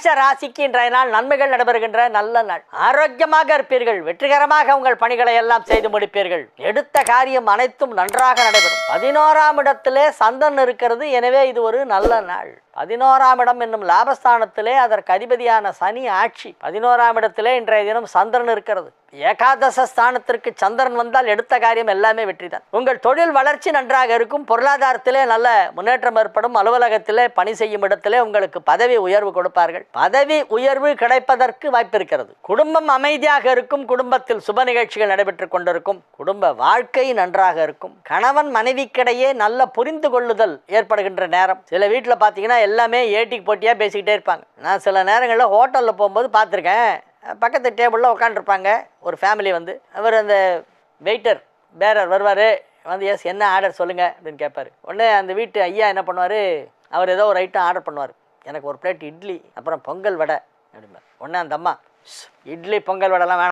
மேஷ ராசிக்கு இன்றைய நாள் நன்மைகள் நடைபெறுகின்ற நல்ல நாள். ஆரோக்கியமாக இருப்பீர்கள். வெற்றிகரமாக உங்கள் பணிகளை எல்லாம் செய்து முடிப்பீர்கள். எடுத்த காரியம் அனைத்தும் நன்றாக நடைபெறும். 11ஆம் இடத்திலே சந்திரன் இருக்கிறது. எனவே இது ஒரு நல்ல நாள். 11ஆம் இடம் என்னும் லாபஸ்தானத்திலே அதற்கு அதிபதியான சனி ஆட்சி. 11ஆம் இடத்திலே இன்றைய தினம் சந்திரன் இருக்கிறது. ஏகாதச ஸ்தானத்திற்கு சந்திரன் வந்தால் எடுத்த காரியம் எல்லாமே வெற்றிதான். உங்கள் தொழில் வளர்ச்சி நன்றாக இருக்கும். பொருளாதாரத்திலே நல்ல முன்னேற்றம் ஏற்படும். அலுவலகத்திலே பணி செய்யும் இடத்திலே உங்களுக்கு பதவி உயர்வு கொடுப்பார்கள். பதவி உயர்வு கிடைப்பதற்கு வாய்ப்பு இருக்கிறது. குடும்பம் அமைதியாக இருக்கும். குடும்பத்தில் சுப நிகழ்ச்சிகள் நடைபெற்றுக் கொண்டிருக்கும். குடும்ப வாழ்க்கை நன்றாக இருக்கும். கணவன் மனைவிக்கிடையே நல்ல புரிந்து கொள்ளுதல் ஏற்படுகின்ற நேரம். சில வீட்டில் பார்த்தீங்கன்னா எல்லாமே ஏட்டிக்கு போட்டியாக பேசிக்கிட்டே இருப்பாங்க. நான் சில நேரங்களில் ஹோட்டலில் போகும்போது பார்த்துருக்கேன். பக்கத்து டேபிளில் உட்காந்துருப்பாங்க ஒரு ஃபேமிலி. அவர் அந்த வெயிட்டர் பேரர் வருவார். எஸ் என்ன ஆர்டர் சொல்லுங்கள் அப்படின்னு கேட்பார். உடனே அந்த வீட்டு ஐயா என்ன பண்ணுவார், அவர் ஏதோ ஒரு ஐட்டம் ஆர்டர் பண்ணுவார். எனக்கு ஒரு பிளேட் இட்லி, அப்புறம் பொங்கல் வடை அப்படிம்பார். உடனே அந்த அம்மா, இட்லி பொங்கல் வடைலாம் வேணாம்,